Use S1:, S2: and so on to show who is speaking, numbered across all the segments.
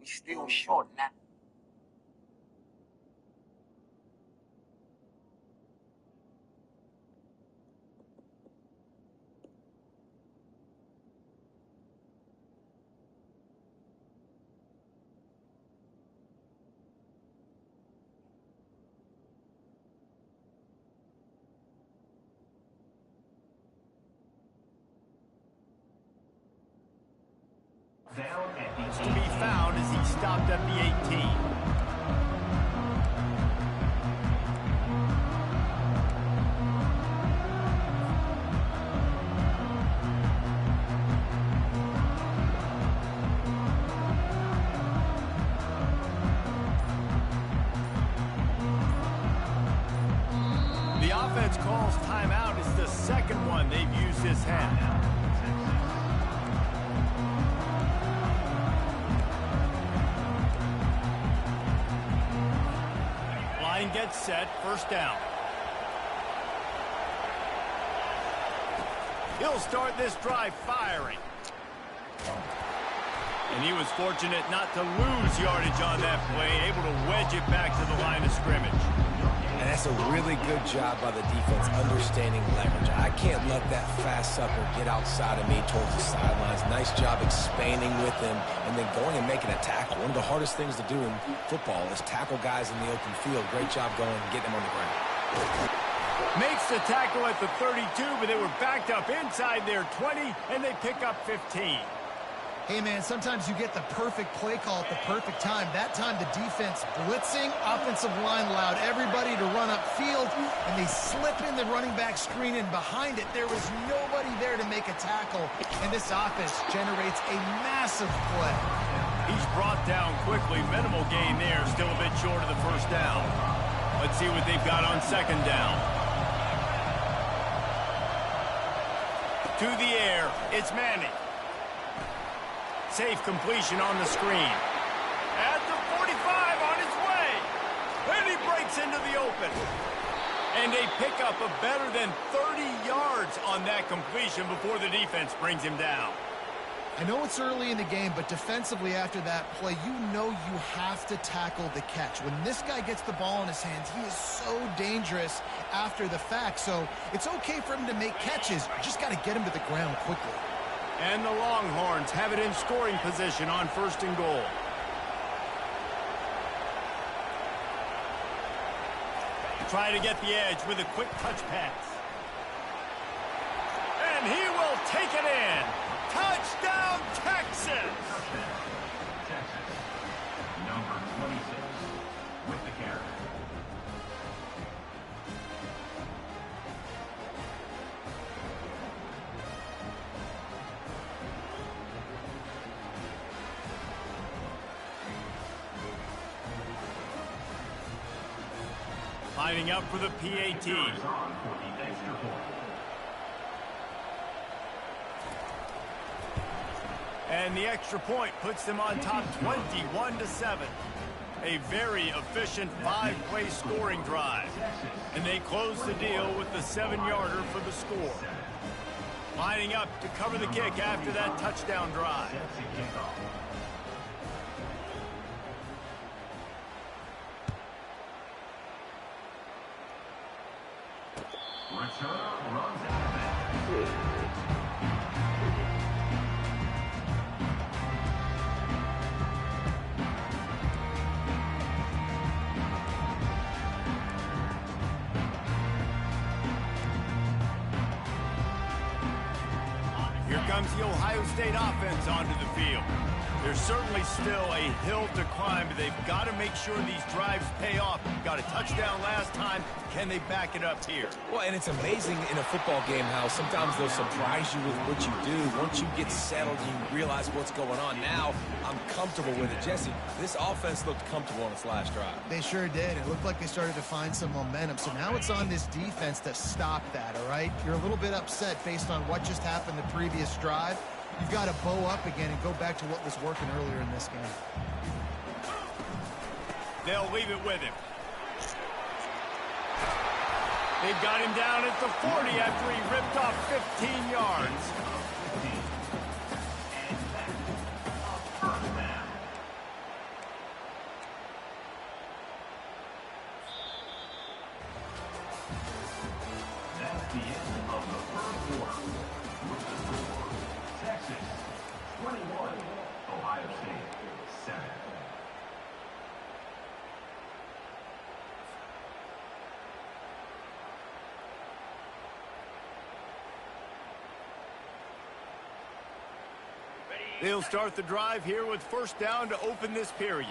S1: He's still short now.
S2: To be found as he stopped at the 18. The offense calls timeout. It's the second one they've used this half. Gets set, first down. He'll start this drive firing. And he was fortunate not to lose yardage on that play, able to wedge it back to the line of scrimmage.
S3: And that's a really good job by the defense, understanding leverage. I can't let that fast sucker get outside of me towards the sidelines. Nice job expanding with him and then going and making a tackle. One of the hardest things to do in football is tackle guys in the open field. Great job going and getting them on the ground.
S2: Makes the tackle at the 32, but they were backed up inside their 20, and they pick up 15.
S4: Hey, man, sometimes you get the perfect play call at the perfect time. That time, the defense blitzing, offensive line allowed everybody to run upfield, and they slip in the running back screen, and behind it, there was nobody there to make a tackle, and this offense generates a massive play.
S2: He's brought down quickly. Minimal gain there, still a bit short of the first down. Let's see what they've got on second down. To the air, it's Manning. Safe completion on the screen. At the 45 on his way. And he breaks into the open. And they pick up a better than 30 yards on that completion before the defense brings him down.
S4: I know it's early in the game, but defensively after that play, you know you have to tackle the catch. When this guy gets the ball in his hands, he is so dangerous after the fact. So it's okay for him to make catches. You just got to get him to the ground quickly.
S2: And the Longhorns have it in scoring position on first and goal. Try to get the edge with a quick touch pass. And he will take it in. Touchdown, Texas!
S5: Texas, number 26, with the carry.
S2: Lining up for the PAT. And the extra point puts them on top 21-7. A very efficient five-play scoring drive. And they close the deal with the 7-yarder for the score. Lining up to cover the kick after that touchdown drive.
S5: Return runs out of bounds.
S2: Here comes the Ohio State offense onto the field. There's certainly still a hill to climb, but they've got to make sure these drives pay off. Got a touchdown last time. Can they back it up here?
S3: Well, and it's amazing in a football game how sometimes they'll surprise you with what you do. Once you get settled, you realize what's going on. Now, I'm comfortable with it. Jesse, this offense looked comfortable on its last drive.
S4: They sure did. It looked like they started to find some momentum. So now it's on this defense to stop that, all right? You're a little bit upset based on what just happened the previous drive. You've got to bow up again and go back to what was working earlier in this game.
S2: They'll leave it with him. They've got him down at the 40 after he ripped off 15 yards. They'll start the drive here with first down to open this period.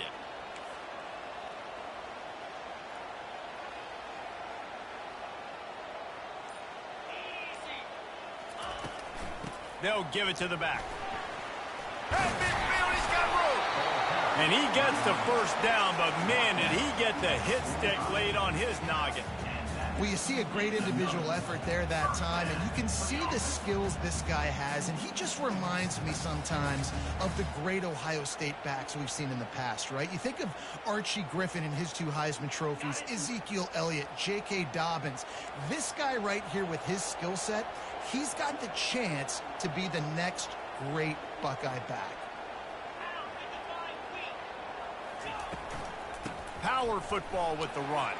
S2: They'll give it to the back. At midfield, he's got room. And he gets the first down, but man, did he get the hit stick laid on his noggin.
S4: Well, you see a great individual effort there that time, and you can see the skills this guy has, and he just reminds me sometimes of the great Ohio State backs we've seen in the past, right? You think of Archie Griffin and his 2 Heisman trophies, Ezekiel Elliott, J.K. Dobbins. This guy right here with his skill set, he's got the chance to be the next great Buckeye back.
S2: Power football with the run.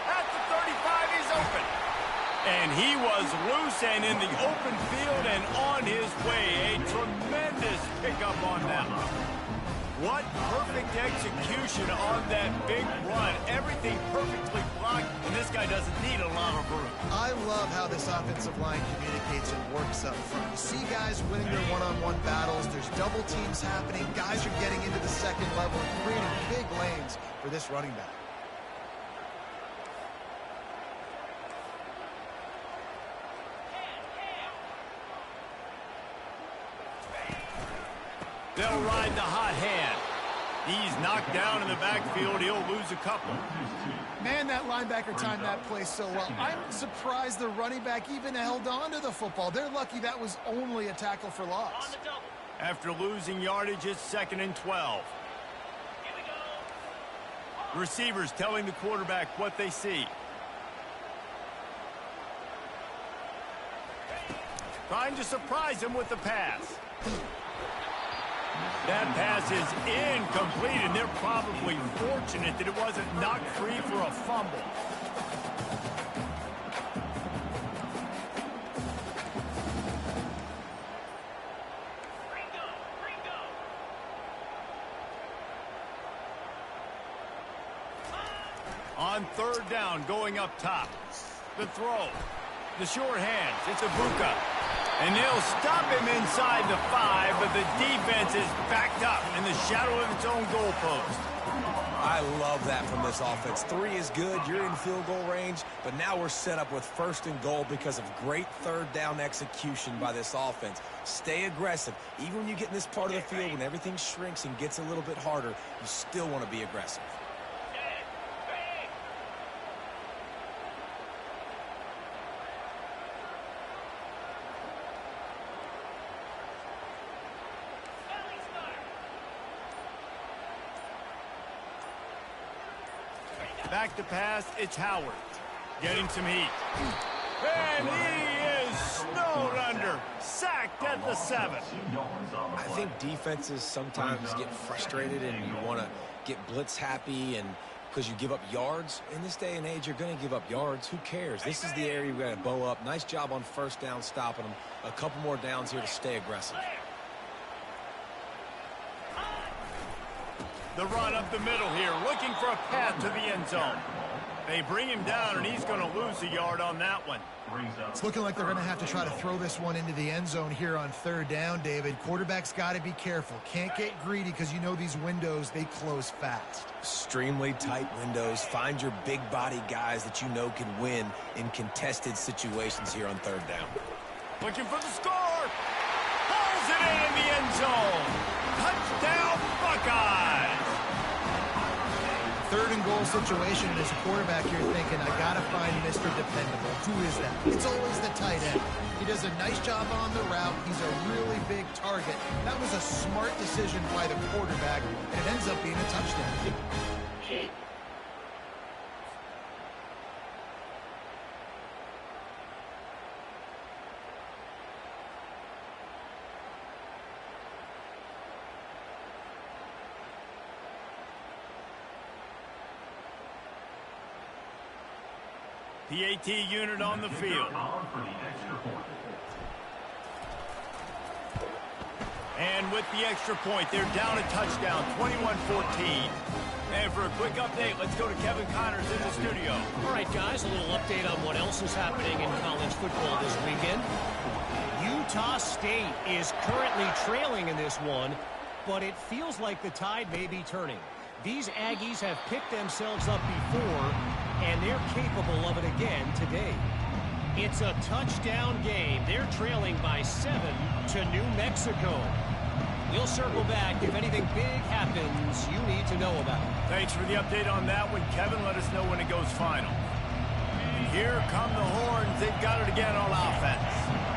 S2: At the 35, he's open. And he was loose and in the open field and on his way. A tremendous pickup on that. What perfect execution on that big run. Everything perfectly blocked, and this guy doesn't need a lot of room.
S4: I love how this offensive line communicates and works up front. You see guys winning their one-on-one battles. There's double teams happening. Guys are getting into the second level, creating big lanes for this running back.
S2: They'll ride the hot hand. He's knocked down in the backfield. He'll lose a couple.
S4: Man, that linebacker timed that play so well. I'm surprised the running back even held on to the football. They're lucky that was only a tackle for loss.
S2: After losing yardage, it's 2nd and 12. Receivers telling the quarterback what they see. Trying to surprise him with the pass. That pass is incomplete, and they're probably fortunate that it wasn't knocked free for a fumble. On 3rd down, going up top. The throw. The short hands. It's Ibuka. And they'll stop him inside the 5, but the defense is backed up in the shadow of its own goalpost.
S3: I love that from this offense. 3 is good. You're in field goal range, but now we're set up with 1st and goal because of great 3rd down execution by this offense. Stay aggressive. Even when you get in this part of the field, when everything shrinks and gets a little bit harder, you still want to be aggressive.
S2: Back to pass, it's Howard. Getting some heat. And he is snowed under. Sacked at the 7.
S3: I think defenses sometimes get frustrated and you want to get blitz happy and because you give up yards. In this day and age, you're going to give up yards. Who cares? This is the area you've got to bow up. Nice job on 1st down stopping them. A couple more downs here to stay aggressive.
S2: The run up the middle here, looking for a path to the end zone. They bring him down, and he's going to lose a yard on that one.
S4: It's looking like they're going to have to try to throw this one into the end zone here on 3rd down, David. Quarterback's got to be careful. Can't get greedy because you know these windows, they close fast.
S3: Extremely tight windows. Find your big body guys that you know can win in contested situations here on 3rd down.
S2: Looking for the score. Pulls it in the end zone. Touchdown, Buckeyes.
S4: 3rd and goal situation, and as a quarterback, you're thinking, I got to find Mr. Dependable. Who is that? It's always the tight end. He does a nice job on the route. He's a really big target. That was a smart decision by the quarterback, and it ends up being a touchdown.
S2: PAT unit on the field. And with the extra point, they're down a touchdown, 21-14. And for a quick update, let's go to Kevin Connors in the studio.
S1: All right, guys, a little update on what else is happening in college football this weekend. Utah State is currently trailing in this one, but it feels like the tide may be turning. These Aggies have picked themselves up before, and they're capable of it again today. It's a touchdown game. They're trailing by 7 to New Mexico. We'll circle back if anything big happens you need to know about.
S2: Thanks for the update on that one, Kevin. Let us know when it goes final. And here come the Horns. They've got it again on offense.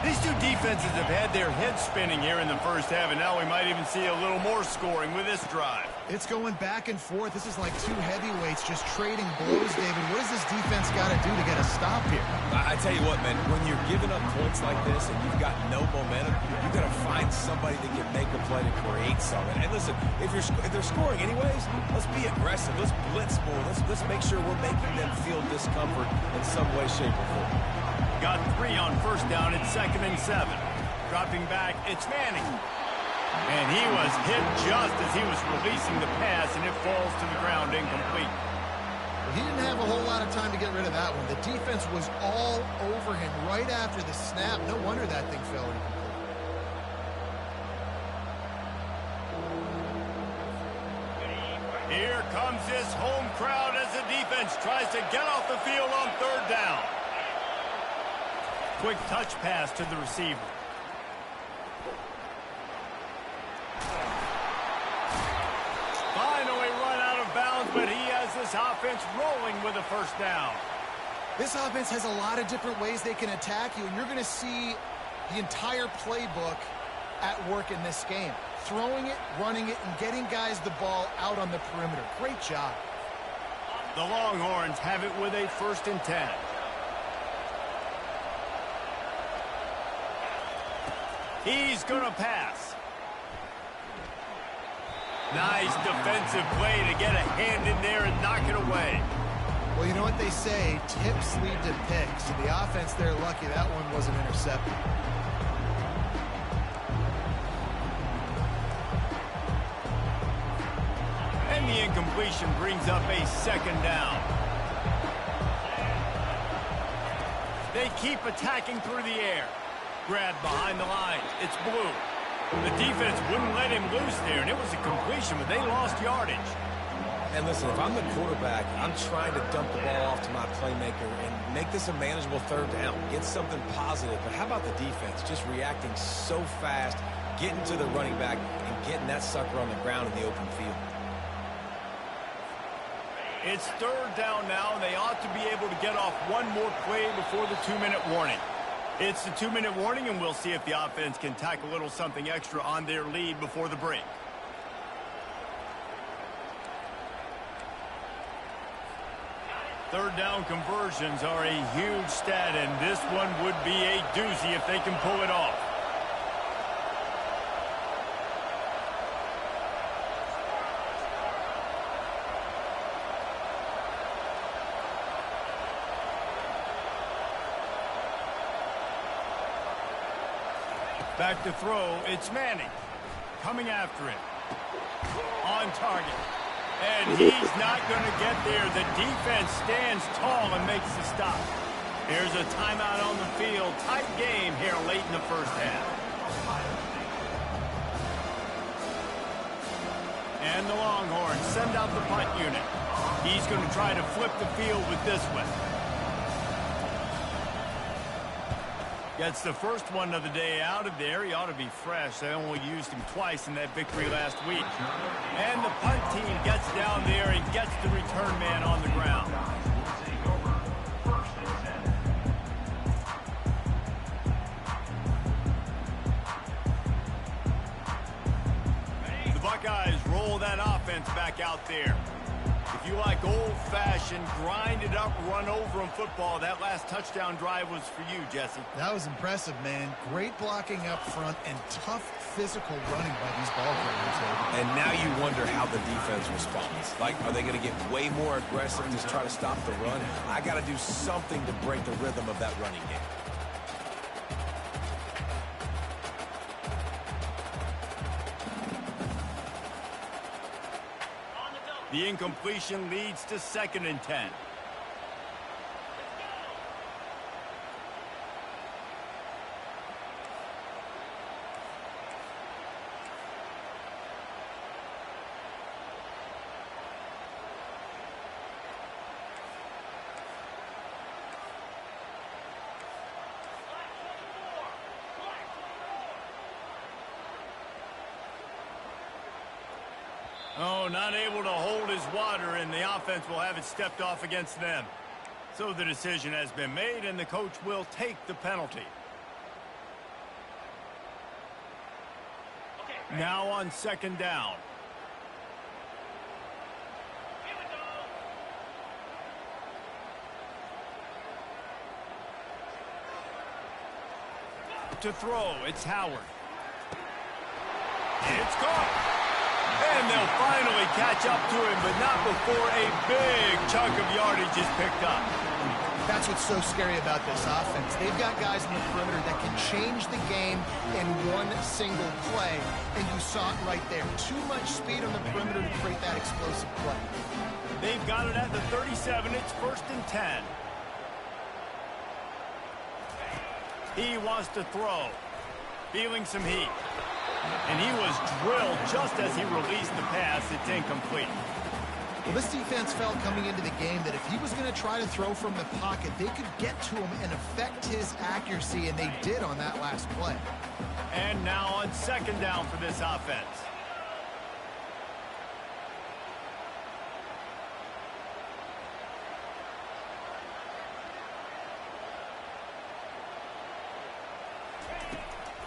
S2: These two defenses have had their heads spinning here in the first half, and now we might even see a little more scoring with this drive.
S4: It's going back and forth. This is like two heavyweights just trading blows, David. What does this defense got to do to get a stop here?
S3: I tell you what, man, when you're giving up points like this and you've got no momentum, you got to find somebody that can make a play to create something. And listen, if they're scoring anyways, let's be aggressive. Let's blitz more. Let's make sure we're making them feel discomfort in some way, shape, or form.
S2: Got 3 on first down. It's 2nd and 7. Dropping back, it's Manning. And he was hit just as he was releasing the pass, and it falls to the ground incomplete.
S4: Well, he didn't have a whole lot of time to get rid of that one. The defense was all over him right after the snap. No wonder that thing fell incomplete.
S2: Here comes this home crowd as the defense tries to get off the field on 3rd down. Quick touch pass to the receiver. Finally run out of bounds, but he has this offense rolling with a first down.
S4: This offense has a lot of different ways they can attack you, and you're going to see the entire playbook at work in this game. Throwing it, running it, and getting guys the ball out on the perimeter. Great job.
S2: The Longhorns have it with a 1st and 10. He's going to pass. Nice defensive play to get a hand in there and knock it away.
S4: Well, you know what they say, tips lead to picks. So the offense, they're lucky that one wasn't intercepted.
S2: And the incompletion brings up a 2nd down. They keep attacking through the air. Grab behind the lines. It's Blue. The defense wouldn't let him loose there, and it was a completion, but they lost yardage.
S3: And listen, if I'm the quarterback, I'm trying to dump the ball off to my playmaker and make this a manageable 3rd down. Get something positive. But how about the defense? Just reacting so fast, getting to the running back, and getting that sucker on the ground in the open field.
S2: It's 3rd down now, and they ought to be able to get off one more play before the 2-minute warning. It's the 2-minute warning, and we'll see if the offense can tack a little something extra on their lead before the break. Third down conversions are a huge stat, and this one would be a doozy if they can pull it off. Back to throw, it's Manning. Coming after it. On target. And he's not going to get there. The defense stands tall and makes the stop. Here's a timeout on the field. Tight game here late in the first half. And the Longhorns send out the punt unit. He's going to try to flip the field with this one. Gets the first one of the day out of there. He ought to be fresh. They only used him twice in that victory last week. And the punt team gets down there and gets the return man on the ground. The Buckeyes roll that offense back out there. If you like old-fashioned, grind-it-up, run-over-'em football, that last touchdown drive was for you, Jesse.
S4: That was impressive, man. Great blocking up front and tough physical running by these ball carriers.
S3: And now you wonder how the defense responds. Like, are they going to get way more aggressive and just try to stop the run? I got to do something to break the rhythm of that running game.
S2: The incompletion leads to 2nd and 10. Oh, not able to hold his water, and the offense will have it stepped off against them. So the decision has been made, and the coach will take the penalty. Now on second down. To throw, it's Howard. It's caught. And they'll finally catch up to him, but not before a big chunk of yardage is picked up.
S4: That's what's so scary about this offense. They've got guys in the perimeter that can change the game in one single play, and you saw it right there. Too much speed on the perimeter to create that explosive play.
S2: They've got it at the 37. It's 1st and 10. He wants to throw. Feeling some heat. And he was drilled just as he released the pass. It's incomplete.
S4: Well, this defense felt coming into the game that if he was going to try to throw from the pocket, they could get to him and affect his accuracy, and they did on that last play.
S2: And now on second down for this offense.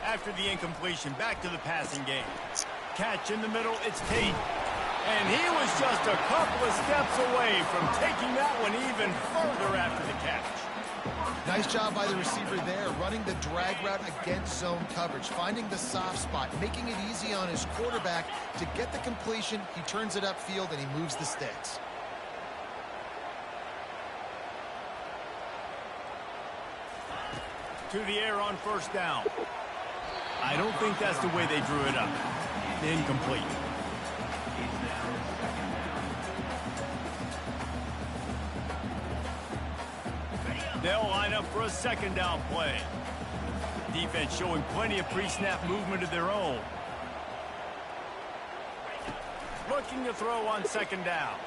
S2: After the incompletion, back to the passing game. Catch in the middle, it's Tate. And he was just a couple of steps away from taking that one even further after the catch.
S4: Nice job by the receiver there, running the drag route against zone coverage, finding the soft spot, making it easy on his quarterback to get the completion. He turns it upfield, and he moves the sticks.
S2: To the air on first down. I don't think that's the way they drew it up. Incomplete. They'll line up for a second down play. Defense showing plenty of pre-snap movement of their own. Looking to throw on second down.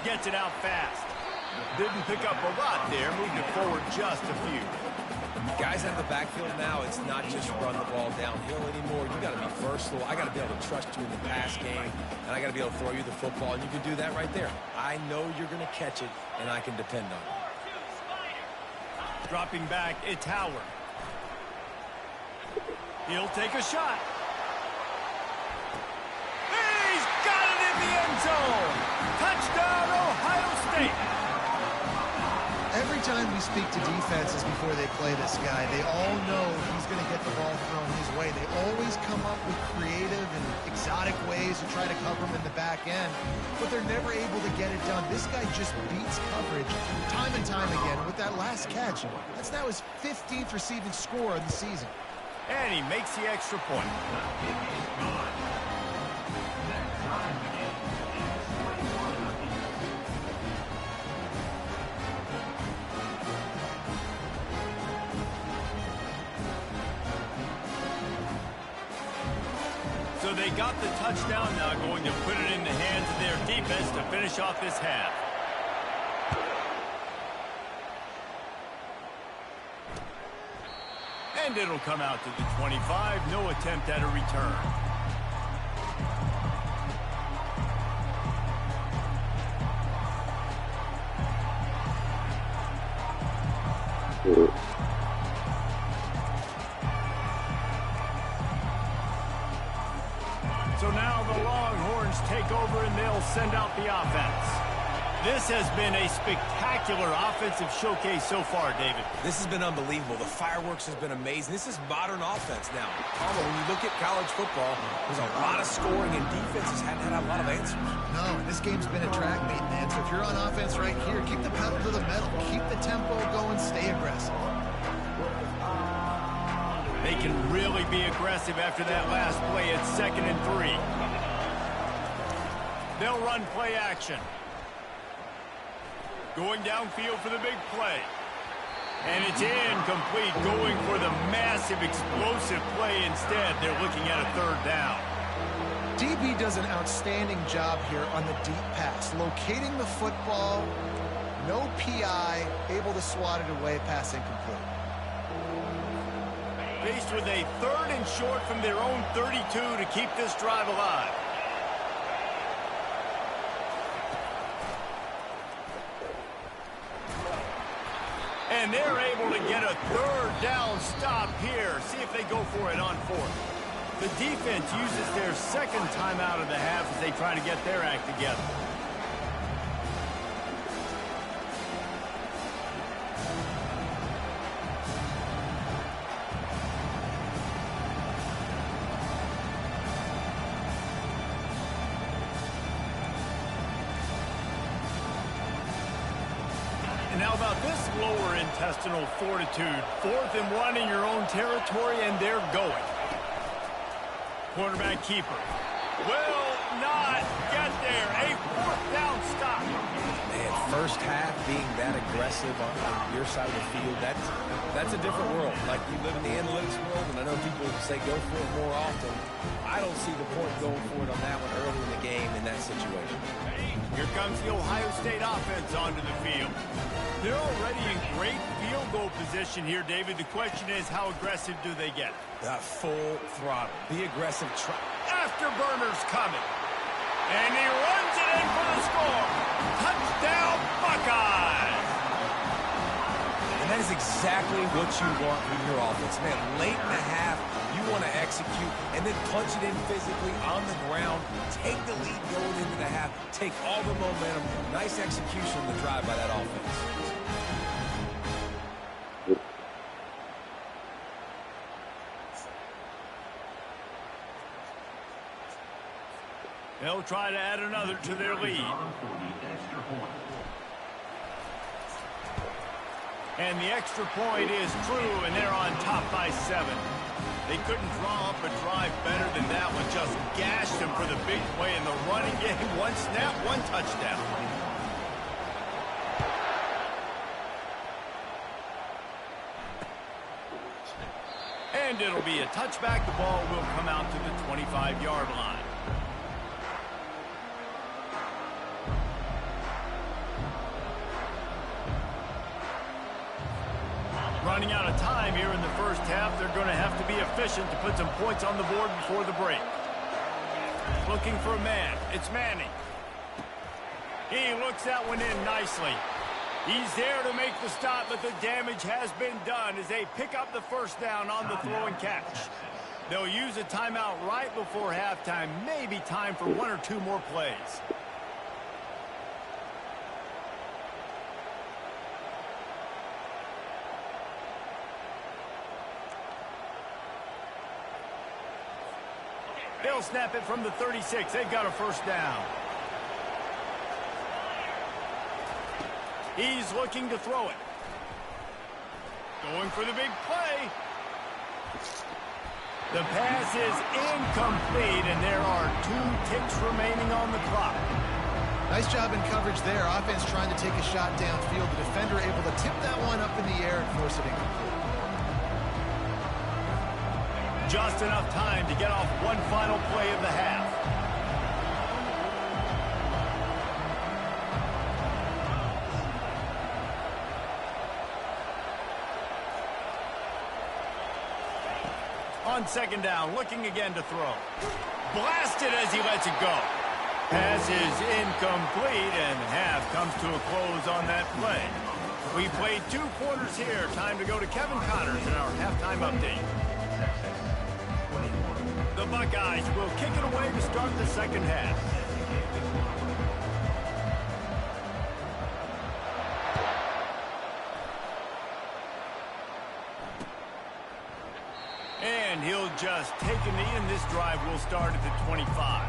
S2: Gets it out fast. Didn't pick up a lot there. Moved it forward just a few.
S3: Guys out of the backfield now, it's not just run the ball downhill anymore. You got to be versatile. I got to be able to trust you in the pass game, and I got to be able to throw you the football, and you can do that right there. I know you're going to catch it, and I can depend on it.
S2: Dropping back, it's Howard. He'll take a shot. He's got it in the end zone. Touchdown, Ohio State.
S4: Every time we speak to defenses before they play this guy, they all know he's going to get the ball thrown his way. They always come up with creative and exotic ways to try to cover him in the back end, but they're never able to get it done. This guy just beats coverage time and time again with that last catch. That's now his 15th receiving score of the season.
S2: And he makes the extra point. So they got the touchdown, now going to put it in the hands of their defense to finish off this half. And it'll come out to the 25. No attempt at a return. So now the Longhorns take over and they'll send out the offense. This has been a spectacular offensive showcase so far, David.
S3: This has been unbelievable. The fireworks has been amazing. This is modern offense now. Although when you look at college football, there's a lot of scoring and defenses haven't had a lot of answers.
S4: No, this game's been a track meet, man. So if you're on offense right here, keep the pedal to the metal. Keep the tempo going. Stay aggressive.
S2: They can really be aggressive after that last play at 2nd and 3. They'll run play action. Going downfield for the big play. And it's incomplete, going for the massive explosive play instead. They're looking at a 3rd down.
S4: DB does an outstanding job here on the deep pass, locating the football, no PI, able to swat it away, pass incomplete.
S2: Faced with a 3rd and short from their own 32 to keep this drive alive. And they're able to get a third down stop here. See if they go for it on fourth. The defense uses their second timeout of the half as they try to get their act together. And how about this lower intestinal fortitude? 4th and 1 in your own territory, and they're going. Quarterback keeper will not get there. A 4th down stop.
S3: Man, first half being that aggressive on your side of the field, that's a different world. Like, you live in the analytics world, and I know people say go for it more often. I don't see the point going for it on that one early in the game in that situation.
S2: Here comes the Ohio State offense onto the field. They're already in great field goal position here, David. The question is, how aggressive do they get?
S3: Full throttle. Be aggressive.
S2: Afterburners coming. And he runs it in for the score. Touchdown, Buckeyes!
S3: And that is exactly what you want from your offense. Man, late in the half, you want to execute and then punch it in physically on the ground. Take the lead going into the half. Take all the momentum. Nice execution on the drive by that offense.
S2: They'll try to add another to their lead. And the extra point is true, and they're on top by 7. They couldn't draw up a drive better than that one. Just gashed them for the big play in the running game. 1 snap, 1 touchdown. And it'll be a touchback. The ball will come out to the 25-yard line. Running out of time here in the first half. They're going to have to be efficient to put some points on the board before the break. Looking for a man. It's Manning. He looks that one in nicely. He's there to make the stop, but the damage has been done as they pick up the first down on the throw and catch. They'll use a timeout right before halftime. Maybe time for 1 or 2 more plays. They'll snap it from the 36. They've got a first down. He's looking to throw it. Going for the big play. The pass is incomplete, and there are 2 ticks remaining on the clock.
S4: Nice job in coverage there. Offense trying to take a shot downfield. The defender able to tip that one up in the air and force it incomplete.
S2: Just enough time to get off one final play of the half. On second down, looking again to throw. Blasted as he lets it go. Pass is incomplete, and half comes to a close on that play. We played 2 quarters here. Time to go to Kevin Connors in our halftime update. The Buckeyes will kick it away to start the second half. And he'll just take a knee, and this drive will start at the 25.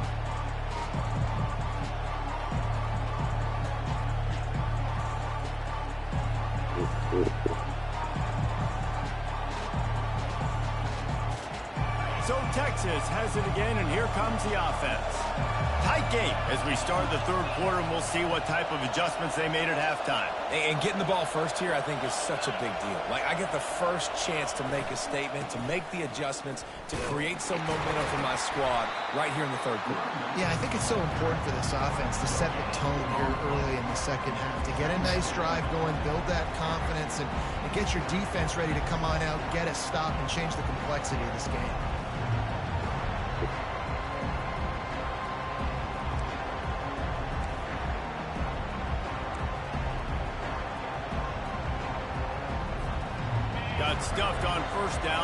S2: So Texas has it again, and here comes the offense. Tight game as we start the third quarter, and we'll see what type of adjustments they made at halftime.
S3: And getting the ball first here, I think, is such a big deal. Like, I get the first chance to make a statement, to make the adjustments, to create some momentum for my squad right here in the third quarter.
S4: Yeah, I think it's so important for this offense to set the tone here early in the second half, to get a nice drive going, build that confidence, and get your defense ready to come on out, get a stop, and change the complexity of this game.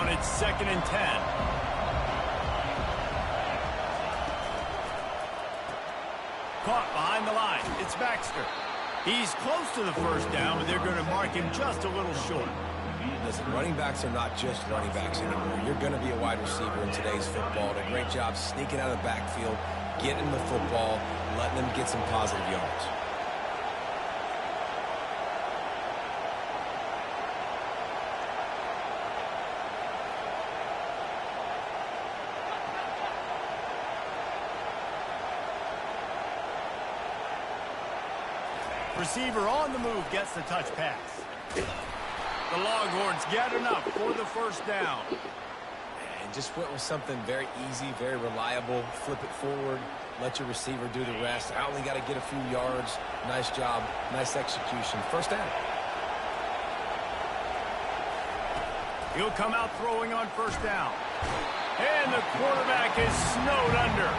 S2: down. It's 2nd and 10. Caught behind the line. It's Baxter. He's close to the first down, but they're going to mark him just a little short.
S3: Listen, running backs are not just running backs anymore. You're going to be a wide receiver in today's football. Did a great job sneaking out of the backfield, getting the football, letting them get some positive yards.
S2: Receiver on the move gets the touch pass. The Longhorns get enough for the first down.
S3: And just went with something very easy, very reliable. Flip it forward, let your receiver do the rest. I only got to get a few yards. Nice job, nice execution. First down.
S2: He'll come out throwing on first down. And the quarterback is snowed under.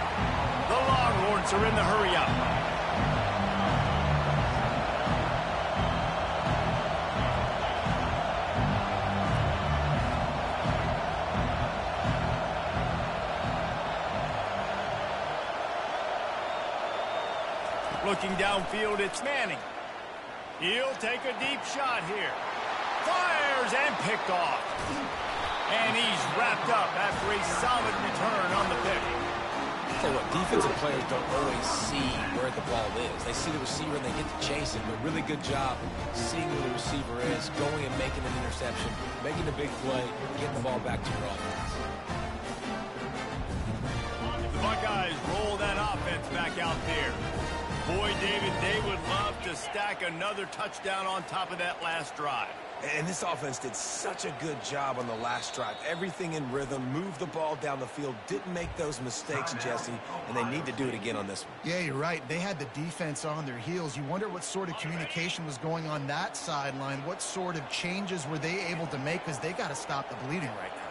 S2: The Longhorns are in the hurry-up. Looking downfield, it's Manning. He'll take a deep shot here. Fires and picked off. And he's wrapped up after a solid return on the pick.
S3: Tell you what, defensive players don't always see where the ball is. They see the receiver and they get to chase him. A really good job seeing where the receiver is, going and making an interception, making a big play, getting the ball back to your offense.
S2: The Buckeyes roll that offense back out there. Boy, David, they would love to stack another touchdown on top of that last drive.
S3: And this offense did such a good job on the last drive. Everything in rhythm, moved the ball down the field, didn't make those mistakes, Jesse, and they need to do it again on this one.
S4: Yeah, you're right. They had the defense on their heels. You wonder what sort of communication was going on that sideline. What sort of changes were they able to make, because they got to stop the bleeding right now.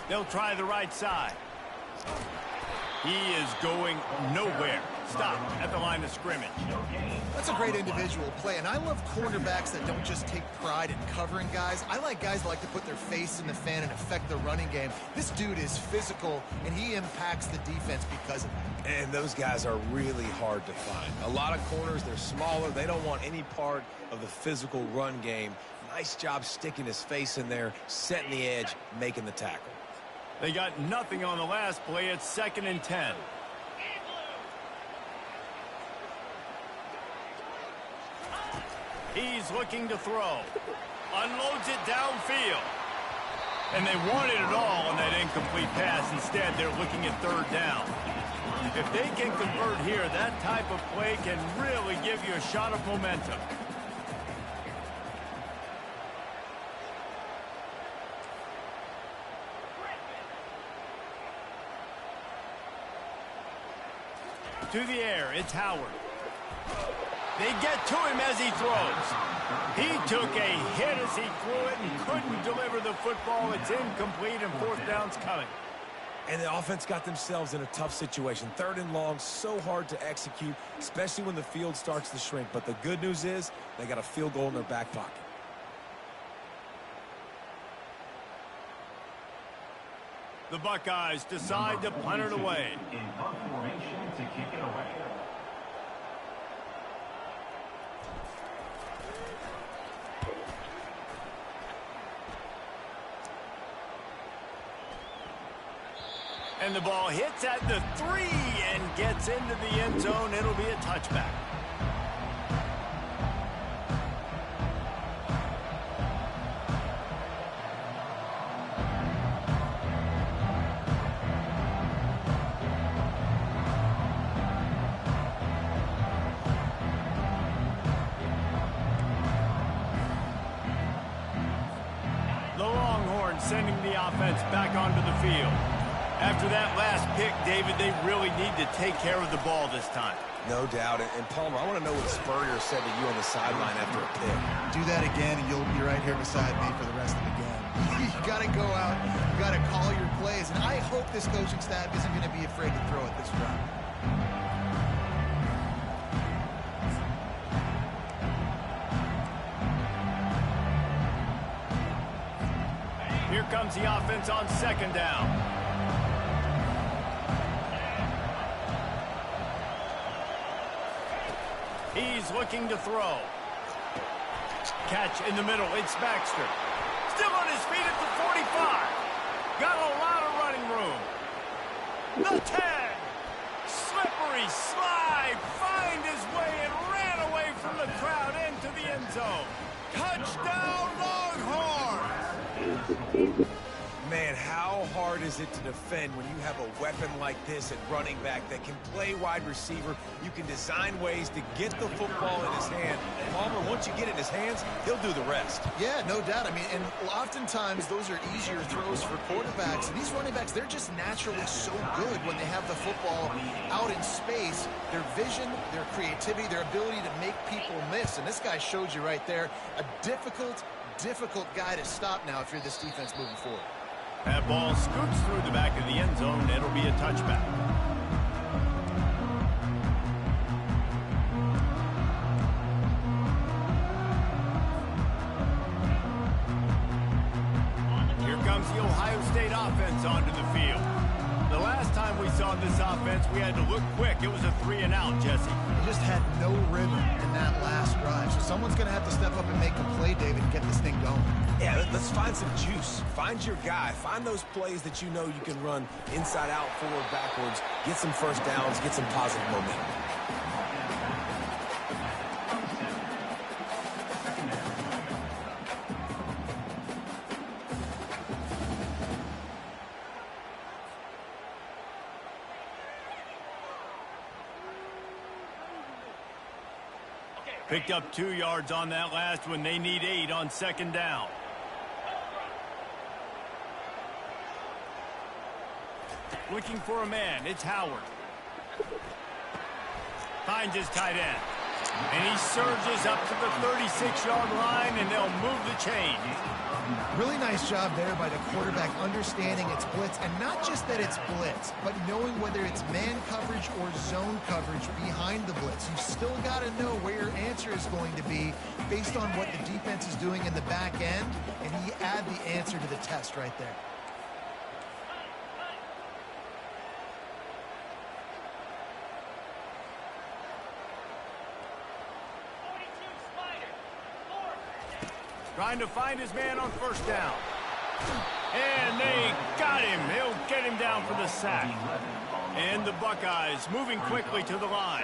S2: They'll try the right side. He is going nowhere. Stop at the line of scrimmage.
S4: That's a great individual play, and I love cornerbacks that don't just take pride in covering guys. I like guys that like to put their face in the fan and affect the running game. This dude is physical, and he impacts the defense because of that.
S3: And those guys are really hard to find. A lot of corners, they're smaller. They don't want any part of the physical run game. Nice job sticking his face in there, setting the edge, making the tackle.
S2: They got nothing on the last play. It's 2nd and 10. He's looking to throw. Unloads it downfield. And they wanted it all on that incomplete pass. Instead, they're looking at 3rd down. If they can convert here, that type of play can really give you a shot of momentum. To the air, it's Howard. They get to him as he throws. He took a hit as he threw it and couldn't deliver the football. It's incomplete and 4th down's coming.
S3: And the offense got themselves in a tough situation. 3rd and long, so hard to execute, especially when the field starts to shrink. But the good news is they got a field goal in their back pocket.
S2: The Buckeyes decide to punt it away.
S5: In punt formation to kick it away.
S2: And the ball hits at the 3 and gets into the end zone. It'll be a touchback. The Longhorns sending the offense back onto the field. After that last pick, David, they really need to take care of the ball this time.
S3: No doubt. And Palmer, I want to know what Spurrier said to you on the sideline after a pick.
S4: Do that again, and you'll be right here beside me for the rest of the game. You got to go out. You got to call your plays. And I hope this coaching staff isn't going to be afraid to throw it this drive.
S2: Here comes the offense on second down. He's looking to throw. Catch in the middle. It's Baxter. Still on his feet at the 45. Got a lot of running room. The 10. Slippery slide. Find his way and ran away from the crowd into the end zone. Touchdown, Longhorns!
S3: Man, how hard is it to defend when you have a weapon like this at running back that can play wide receiver? You can design ways to get the football in his hand. Palmer, once you get it in his hands, he'll do the rest.
S4: Yeah, no doubt. I mean, and oftentimes those are easier throws for quarterbacks. These running backs, they're just naturally so good when they have the football out in space. Their vision, their creativity, their ability to make people miss. And this guy showed you right there, a difficult guy to stop now if you're this defense moving forward.
S2: That ball scoots through the back of the end zone. It'll be a touchback. Here comes the Ohio State offense onto the field. The last time we saw this offense, we had to look quick. It was a 3-and-out, Jesse.
S4: They just had no rhythm in that last drive. So someone's going to have to step up and make a play, David, and get this thing going.
S3: Yeah, let's find some juice. Find your guy. Find those plays that you know you can run inside out, forward, backwards. Get some first downs. Get some positive momentum.
S2: Picked up 2 yards on that last one. They need 8 on second down. Looking for a man. It's Howard. Finds his tight end. And he surges up to the 36-yard line, and they'll move the chain.
S4: Really nice job there by the quarterback understanding it's blitz, and not just that it's blitz, but knowing whether it's man coverage or zone coverage behind the blitz. You still got to know where your answer is going to be based on what the defense is doing in the back end, and he add the answer to the test right there.
S2: Trying to find his man on first down. And they got him. He'll get him down for the sack. And the Buckeyes moving quickly to the line.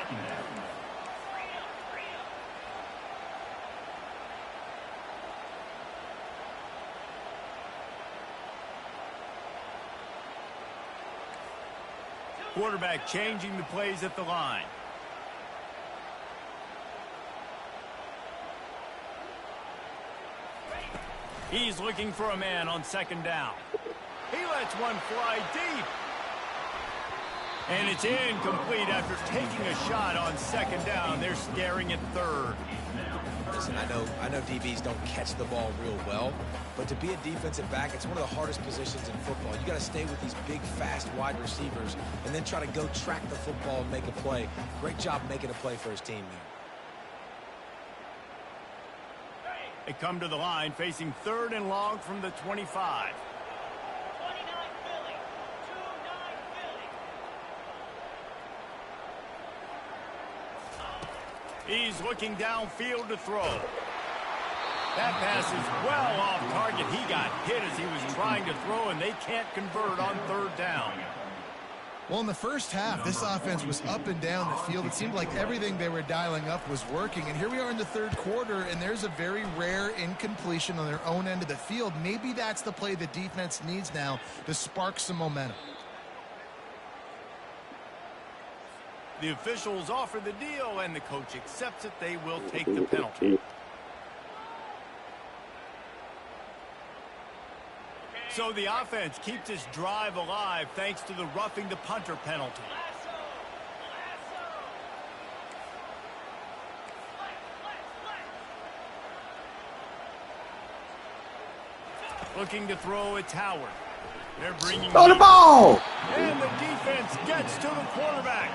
S2: Quarterback changing the plays at the line. He's looking for a man on second down. He lets one fly deep. And it's incomplete after taking a shot on second down. They're staring at third.
S3: Listen, I know DBs don't catch the ball real well, but to be a defensive back, it's one of the hardest positions in football. You got to stay with these big, fast wide receivers and then try to go track the football and make a play. Great job making a play for his team there.
S2: They come to the line facing 3rd and long from the 25. He's looking downfield to throw. That pass is well off target. He got hit as he was trying to throw, and they can't convert on 3rd down.
S4: Well, in the first half, this offense was up and down the field. It seemed like everything they were dialing up was working. And here we are in the 3rd quarter, and there's a very rare incompletion on their own end of the field. Maybe that's the play the defense needs now to spark some momentum.
S2: The officials offer the deal, and the coach accepts it. They will take the penalty. So the offense keeps this drive alive thanks to the roughing the punter penalty. Looking to throw, it's Howard. They're bringing
S6: the ball!
S2: And the defense gets to the quarterback.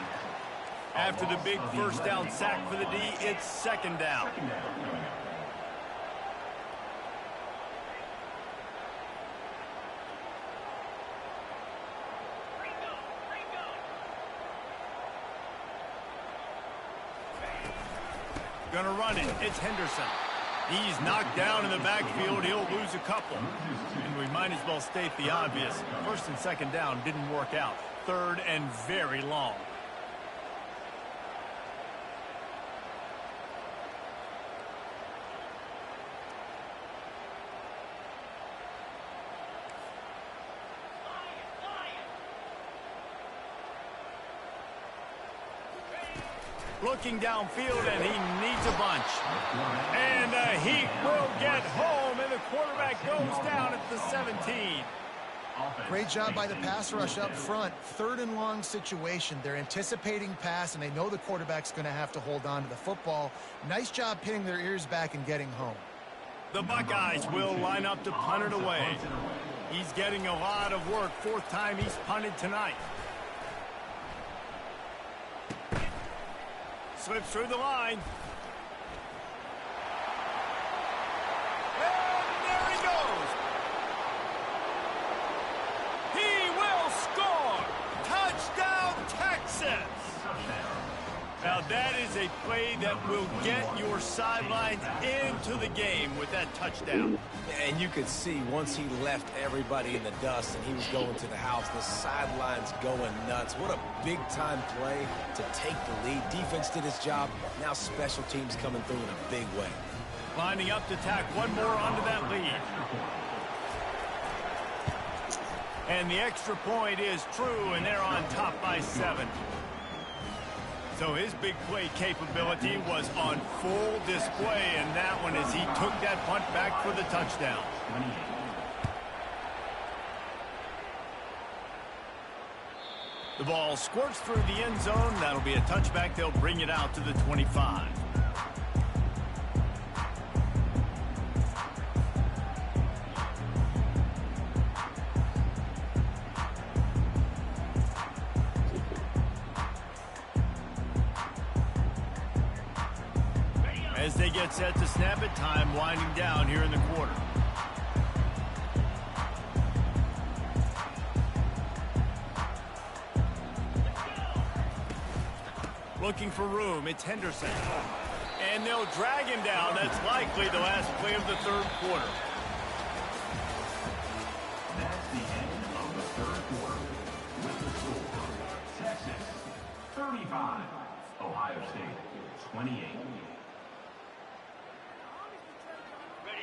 S2: After the big first down sack for the D, it's 2nd down. Gonna run it. It's Henderson. He's knocked down in the backfield. He'll lose a couple. And we might as well state the obvious. First and second down didn't work out. Third and very long. Looking downfield, and he needs a bunch. And the Heat will get home, and the quarterback goes down at the 17.
S4: Great job by the pass rush up front. Third and long situation. They're anticipating pass, and they know the quarterback's going to have to hold on to the football. Nice job pinning their ears back and getting home.
S2: The Buckeyes will line up to punt it away. He's getting a lot of work. Fourth time he's punted tonight. Slips through the line. And there he goes. He will score. Touchdown, Texas. Now that is a play that will get your sidelines into the game with that touchdown.
S3: And you could see once he left everybody in the dust and he was going to the house, the sidelines going nuts. What a big-time play to take the lead. Defense did its job. Now special teams coming through in a big way.
S2: Lining up to tack one more onto that lead. And the extra point is true, and they're on top by 7. So his big play capability was on full display, and that one as he took that punt back for the touchdown. The ball squirts through the end zone. That'll be a touchback. They'll bring it out to the 25. As they get set to snap it, time winding down here in the quarter. Looking for room, it's Henderson. And they'll drag him down. That's likely the last play of the third quarter.
S5: That's the end of the third quarter. With the score, Texas 35, Ohio State 28.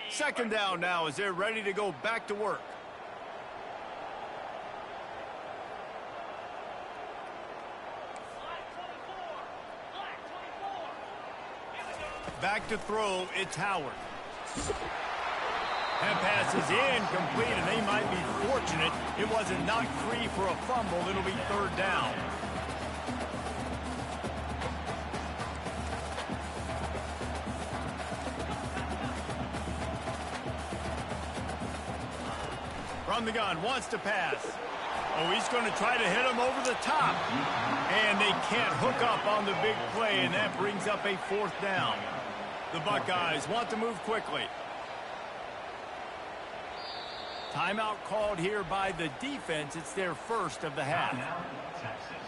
S2: Second down now as they're ready to go back to work. Back to throw, it's Howard. That pass is incomplete, and they might be fortunate it wasn't knocked free for a fumble. It'll be third down. From the gun, wants to pass. Oh, he's going to try to hit him over the top. And they can't hook up on the big play, and that brings up a fourth down. The Buckeyes want to move quickly. Timeout called here by the defense. It's their first of the half.
S5: Texas.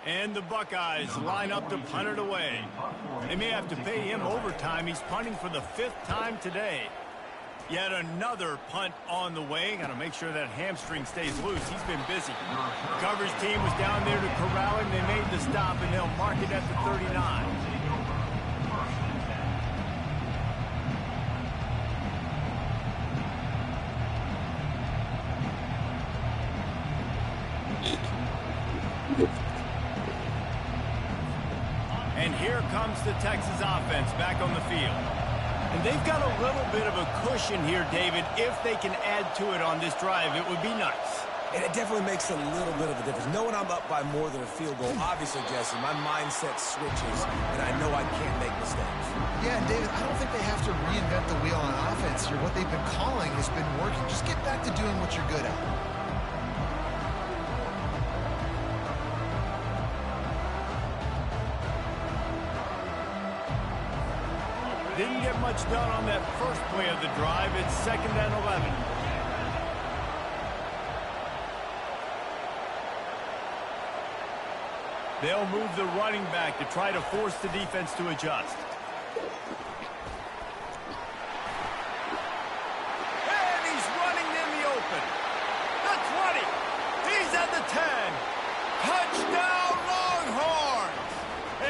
S2: And the Buckeyes line up to punt it away. They may have to pay him overtime. He's punting for the 5th time today. Yet another punt on the way. Got to make sure that hamstring stays loose. He's been busy. The coverage team was down there to corral him. They made the stop, and they'll mark it at the 39. And here comes the Texas offense back on the field. And they've got a little bit of a cushion here, David. If they can add to it on this drive, it would be nice.
S3: And it definitely makes a little bit of a difference. Knowing I'm up by more than a field goal, obviously, Jesse, my mindset switches, and I know I can't make mistakes.
S4: Yeah, and David, I don't think they have to reinvent the wheel on offense here. What they've been calling has been working. Just get back to doing what you're good at.
S2: Didn't get much done on that first play of the drive. It's 2nd and 11. They'll move the running back to try to force the defense to adjust. And he's running in the open. The 20. He's at the 10. Touchdown, Longhorns!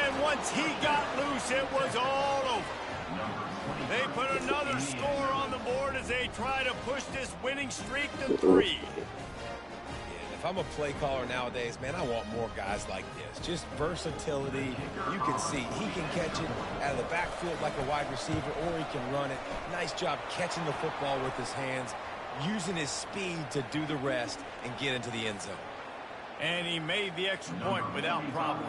S2: And once he got loose, it was all over. They put another score on the board as they try to push this winning streak to 3.
S3: If I'm a play caller nowadays, man, I want more guys like this. Just versatility. You can see he can catch it out of the backfield like a wide receiver, or he can run it. Nice job catching the football with his hands, using his speed to do the rest and get into the end zone.
S2: And he made the extra point without problem.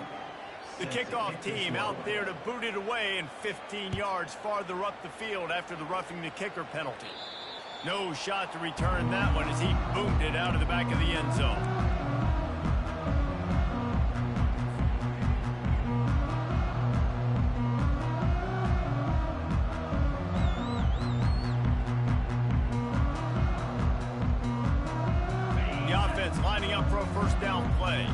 S2: The kickoff team out there to boot it away and 15 yards farther up the field after the roughing the kicker penalty. No shot to return that one as he boomed it out of the back of the end zone. The offense lining up for a first down play.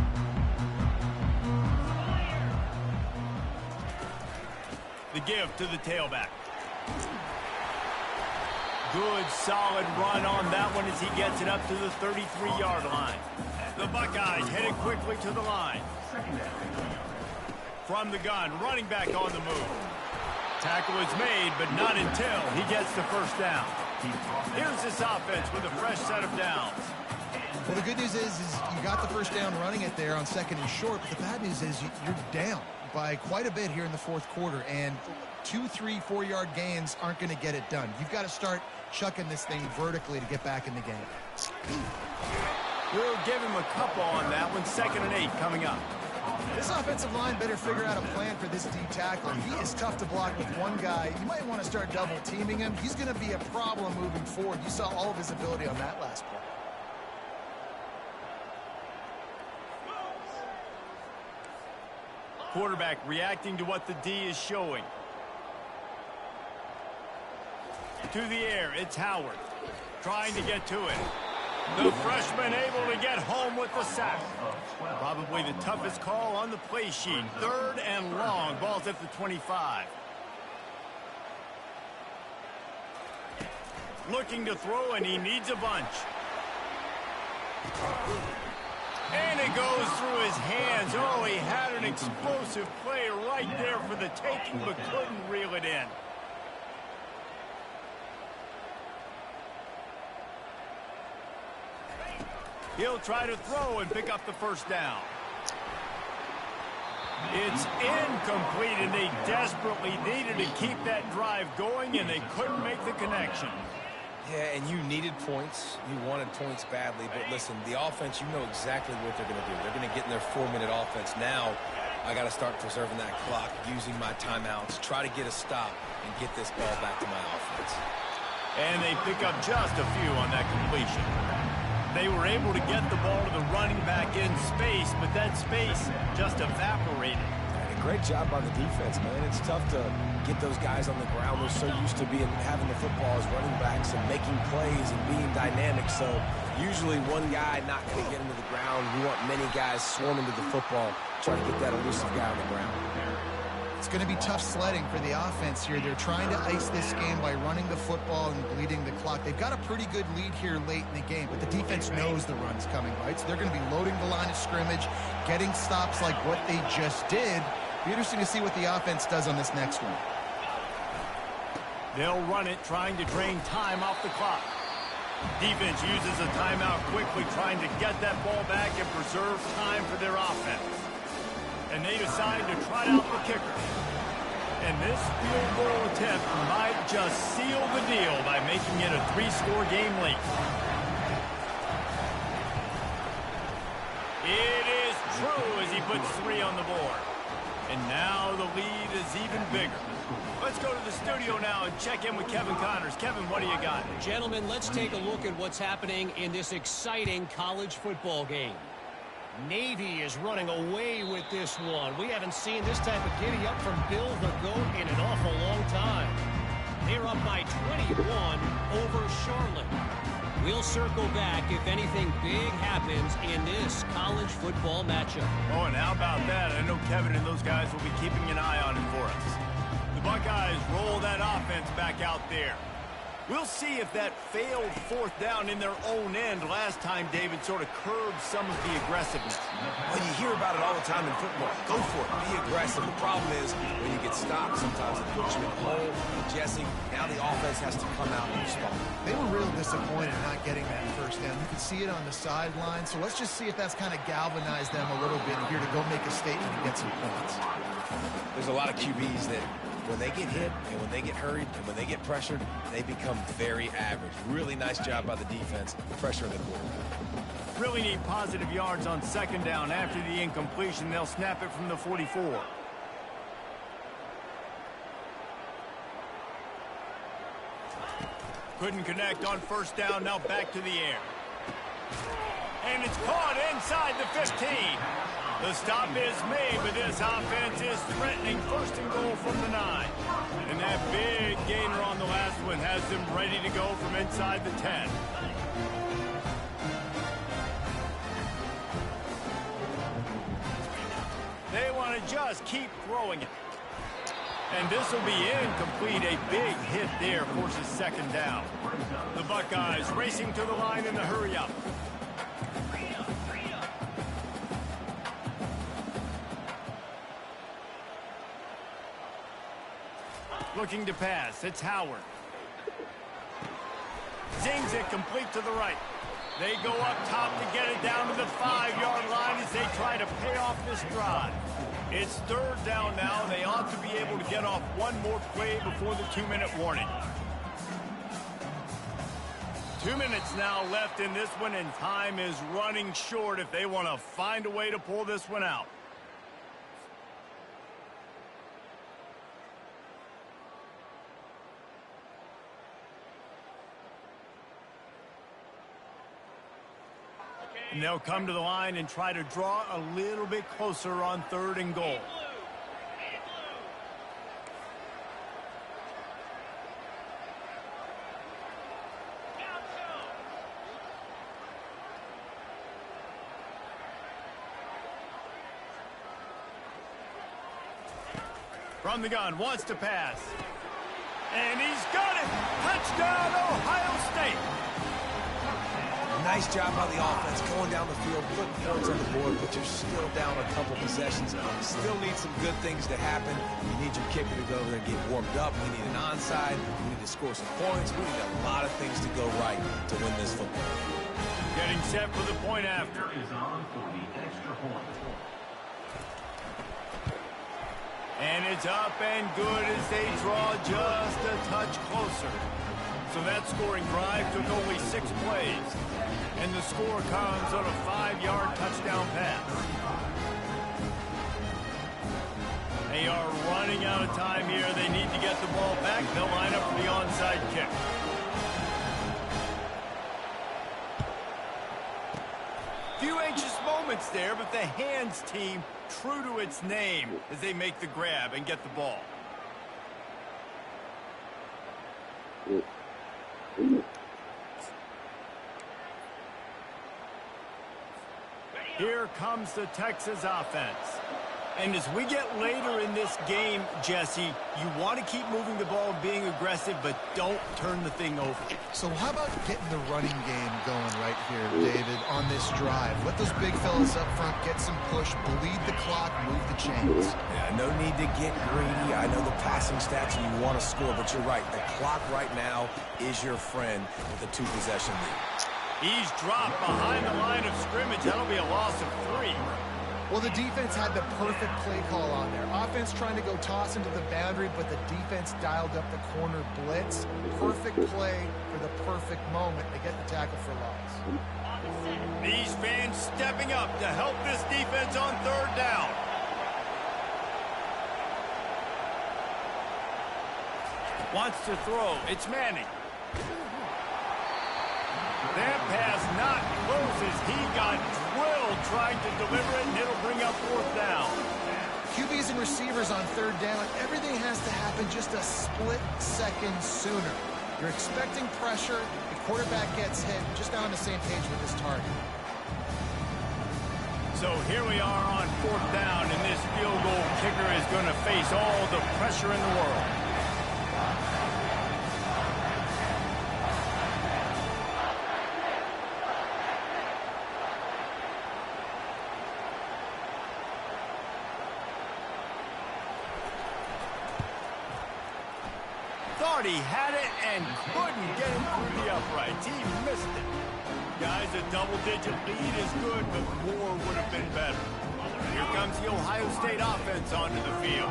S2: The give to the tailback. Good, solid run on that one as he gets it up to the 33-yard line. The Buckeyes headed quickly to the line. From the gun, running back on the move. Tackle is made, but not until he gets the first down. Here's this offense with a fresh set of downs.
S4: Well, the good news is you got the first down running it there on 2nd and short, but the bad news is you're down by quite a bit here in the 4th quarter, and 2, 3, 4-yard gains aren't going to get it done. You've got to start chucking this thing vertically to get back in the game.
S2: We'll give him a couple on that one. 2nd and 8 coming up.
S4: This offensive line better figure out a plan for this D tackle. He is tough to block with one guy. You might want to start double teaming him. He's going to be a problem moving forward. You saw all of his ability on that last play.
S2: Quarterback reacting to what the D is showing. To the air, it's Howard. Trying to get to it. The freshman able to get home with the sack. Probably the toughest call on the play sheet. 3rd and long. Ball's at the 25. Looking to throw, and he needs a bunch. And it goes through his hands. Oh, he had an explosive play right there for the taking, but couldn't reel it in. He'll try to throw and pick up the first down. It's incomplete, and they desperately needed to keep that drive going, and they couldn't make the connection.
S3: Yeah, and you needed points. You wanted points badly. But listen, the offense, you know exactly what they're going to do. They're going to get in their 4-minute offense. Now, I got to start preserving that clock, using my timeouts, try to get a stop, and get this ball back to my offense.
S2: And they pick up just a few on that completion. They were able to get the ball to the running back in space, but that space just evaporated.
S3: And a great job by the defense, man. It's tough to get those guys on the ground. They're so used to having the football as running backs and making plays and being dynamic. So usually one guy not going to get into the ground. You want many guys swarming to the football, trying to get that elusive guy on the ground.
S4: It's going to be tough sledding for the offense here. They're trying to ice this game by running the football and bleeding the clock. They've got a pretty good lead here late in the game, but the defense knows the run's coming, right? So they're going to be loading the line of scrimmage, getting stops like what they just did. Be interesting to see what the offense does on this next one.
S2: They'll run it, trying to drain time off the clock. Defense uses a timeout quickly, trying to get that ball back and preserve time for their offense. And they decide to trot out the kicker. And this field goal attempt might just seal the deal by making it a 3-score game late. It is true as he puts 3 on the board. And now the lead is even bigger. Let's go to the studio now and check in with Kevin Connors. Kevin, what do you got?
S1: Gentlemen, let's take a look at what's happening in this exciting college football game. Navy is running away with this one. We haven't seen this type of giddy up from Bill the GOAT in an awful long time. They're up by 21 over Charlotte. We'll circle back if anything big happens in this college football matchup.
S2: Oh, and how about that? I know Kevin and those guys will be keeping an eye on it for us. The Buckeyes roll that offense back out there. We'll see if that failed fourth down in their own end last time, David, sort of curbed some of the aggressiveness.
S3: Well, you hear about it all the time in football. Go for it. Be aggressive. The problem is when you get stopped, sometimes it puts you in a hole. Jesse, now the offense has to come out and respond.
S4: They were real disappointed not getting that first down. You can see it on the sideline. So let's just see if that's kind of galvanized them a little bit here to go make a statement and get some points.
S3: There's a lot of QBs that when they get hit and when they get hurried and when they get pressured, they become very average. Really nice job by the defense, pressuring the quarterback.
S2: Really need positive yards on second down. After the incompletion, they'll snap it from the 44. Couldn't connect on first down, now back to the air. And it's caught inside the 15. The stop is made, but this offense is threatening first and goal from the 9. And that big gainer on the last one has them ready to go from inside the 10. They want to just keep throwing it. And this will be incomplete. A big hit there forces second down. The Buckeyes racing to the line in the hurry-up. Looking to pass. It's Howard. Zings it complete to the right. They go up top to get it down to the 5-yard line as they try to pay off this drive. It's third down now. They ought to be able to get off one more play before the 2-minute warning. 2 minutes now left in this one, and time is running short if they want to find a way to pull this one out. And they'll come to the line and try to draw a little bit closer on third and goal. From the gun, wants to pass. And he's got it! Touchdown, Ohio State!
S3: Nice job by the offense going down the field, putting points on the board, but you're still down a couple possessions. Still need some good things to happen. You need your kicker to go over there and get warmed up. We need an onside. We need to score some points. We need a lot of things to go right to win this football.
S2: Getting set for the point after.
S5: Is on for the extra point.
S2: And it's up and good as they draw just a touch closer. So that scoring drive took only 6 plays. And the score comes on a 5-yard touchdown pass. They are running out of time here. They need to get the ball back. They'll line up for the onside kick. Few anxious moments there, but the hands team true to its name as they make the grab and get the ball. Here comes the Texas offense. And as we get later in this game, Jesse, you want to keep moving the ball, being aggressive, but don't turn the thing over.
S4: So how about getting the running game going right here, David, on this drive? Let those big fellas up front get some push, bleed the clock, move the chains.
S3: Yeah, no need to get greedy. I know the passing stats and you want to score, but you're right. The clock right now is your friend with a 2-possession lead.
S2: He's dropped behind the line of scrimmage. That'll be a loss of 3.
S4: Well, the defense had the perfect play call on there. Offense trying to go toss into the boundary, but the defense dialed up the corner blitz. Perfect play for the perfect moment. They get the tackle for loss.
S2: These fans stepping up to help this defense on third down. Wants to throw. It's Manning. That pass not close as he got drilled trying to deliver it, and it'll bring up fourth down.
S4: QBs and receivers on third down, everything has to happen just a split second sooner. You're expecting pressure, the quarterback gets hit, just not on the same page with his target.
S2: So here we are on fourth down, and this field goal kicker is going to face all the pressure in the world. Thought he had it and couldn't get it through the uprights. He missed it. Guys, a double-digit lead is good, but more would have been better. Here comes the Ohio State offense onto the field.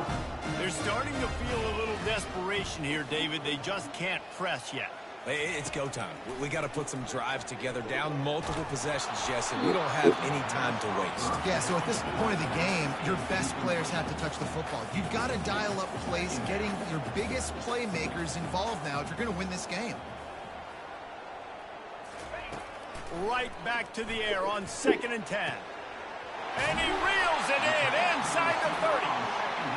S2: They're starting to feel a little desperation here, David. They just can't press yet.
S3: It's go time. We got to put some drives together, down multiple possessions, Jesse. We don't have any time to waste.
S4: Yeah, so at this point of the game, your best players have to touch the football. You've got to dial up plays, getting your biggest playmakers involved now if you're going to win this game.
S2: Right back to the air on 2nd and 10. And he reels it in inside the 30.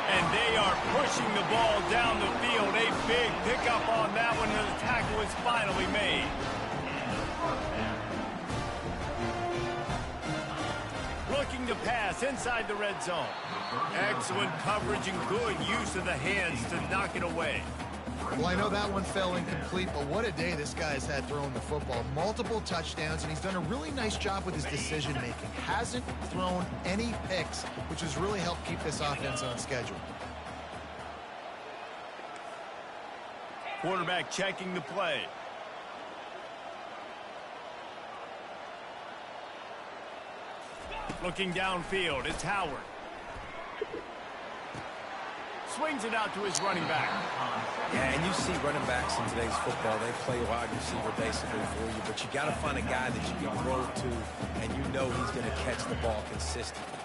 S2: And they are pushing the ball down the field. A big pickup on that one, and the tackle is finally made. Looking to pass inside the red zone. Excellent coverage and good use of the hands to knock it away.
S4: Well, I know that one fell incomplete, but what a day this guy's had throwing the football. Multiple touchdowns, and he's done a really nice job with his decision-making. Hasn't thrown any picks, which has really helped keep this offense on schedule.
S2: Quarterback checking the play. Looking downfield, it's Howard. Swings it out to his running back.
S3: Yeah, and you see running backs in today's football, they play wide receiver basically for you, but you got to find a guy that you can throw to, and you know he's going to catch the ball consistently.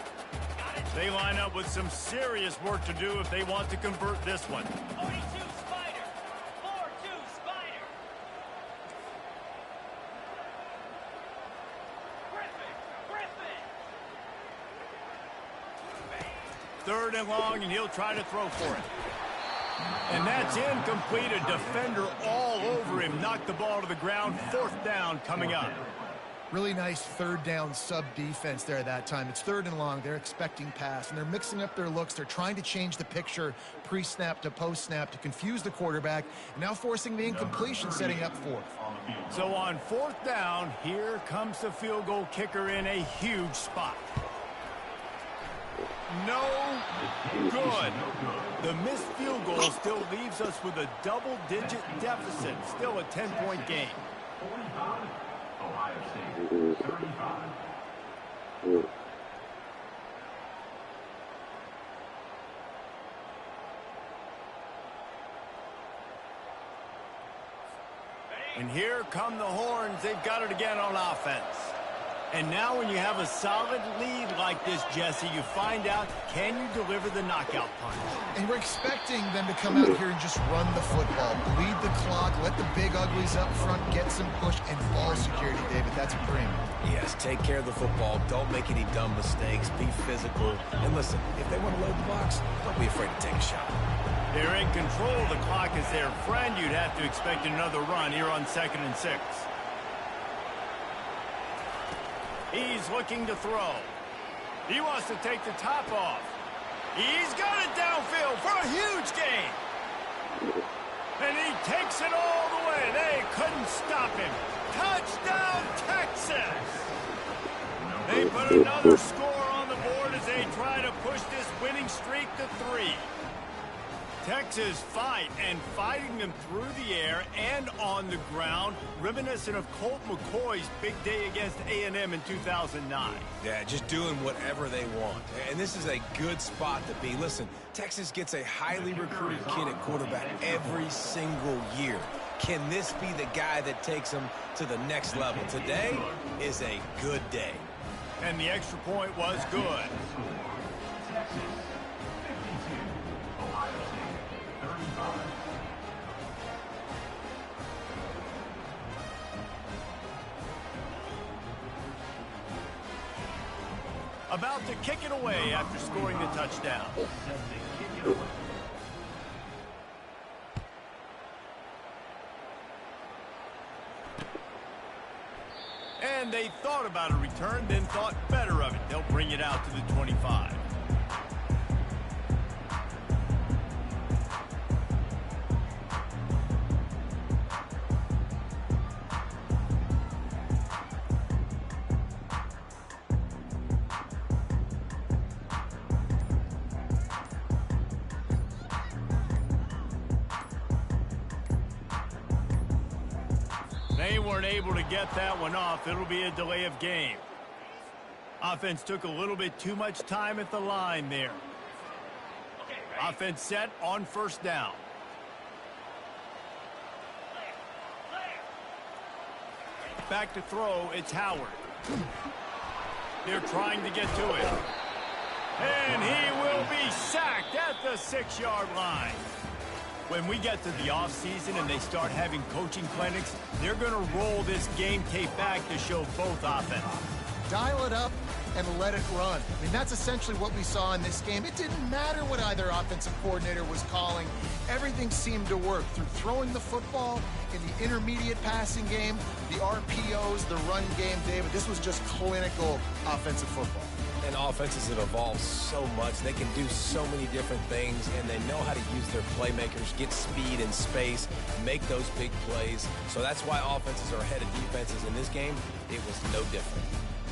S2: They line up with some serious work to do if they want to convert this one.
S6: 42 Spider. 4-2 Spider. Griffin.
S2: 3rd and long, and he'll try to throw for it. And that's incomplete. A defender all over him. Knocked the ball to the ground. 4th down coming up.
S4: Really nice third down sub defense there that time. It's 3rd and long. They're expecting pass, and they're mixing up their looks. They're trying to change the picture pre-snap to post-snap to confuse the quarterback, and now forcing the incompletion, setting up 4th.
S2: So on 4th down, here comes the field goal kicker in a huge spot. No good. The missed field goal still leaves us with a double-digit deficit. Still a 10-point game.
S5: 45, Ohio State, 35.
S2: And here come the horns. They've got it again on offense. And now when you have a solid lead like this, Jesse, you find out, can you deliver the knockout punch?
S4: And we're expecting them to come out here and just run the football, bleed the clock, let the big uglies up front get some push and ball security, David. That's a premium.
S3: Yes, take care of the football. Don't make any dumb mistakes. Be physical. And listen, if they want to load the box, don't be afraid to take a shot.
S2: They're in control of the clock as their friend. You'd have to expect another run here on 2nd and 6. He's looking to throw. He wants to take the top off. He's got it downfield for a huge gain. And he takes it all the way. They couldn't stop him. Touchdown, Texas! They put another score on the board as they try to push this winning streak to 3. Texas fighting them through the air and on the ground, reminiscent of Colt McCoy's big day against A&M in 2009.
S3: Yeah, just doing whatever they want. And this is a good spot to be. Listen, Texas gets a highly recruited kid at quarterback every single year. Can this be the guy that takes them to the next level? Today is a good day.
S2: And the extra point was good.
S5: Texas, 52, Ohio State, 35.
S2: About to kick it away after scoring the touchdown.
S5: Set to kick it away.
S2: And they thought about a return, then thought better of it. They'll bring it out to the 25. They weren't able to get that one off. It'll be a delay of game. Offense took a little bit too much time at the line there. Offense set on first down. Back to throw, it's Howard. They're trying to get to it. And he will be sacked at the 6-yard line. When we get to the offseason and they start having coaching clinics, they're going to roll this game tape back to show both offenses.
S4: Dial it up and let it run. I mean, that's essentially what we saw in this game. It didn't matter what either offensive coordinator was calling. Everything seemed to work through throwing the football in the intermediate passing game, the RPOs, the run game, David. This was just clinical offensive football.
S3: And offenses have evolved so much. They can do so many different things, and they know how to use their playmakers, get speed and space, make those big plays. So that's why offenses are ahead of defenses. In this game, it was no different.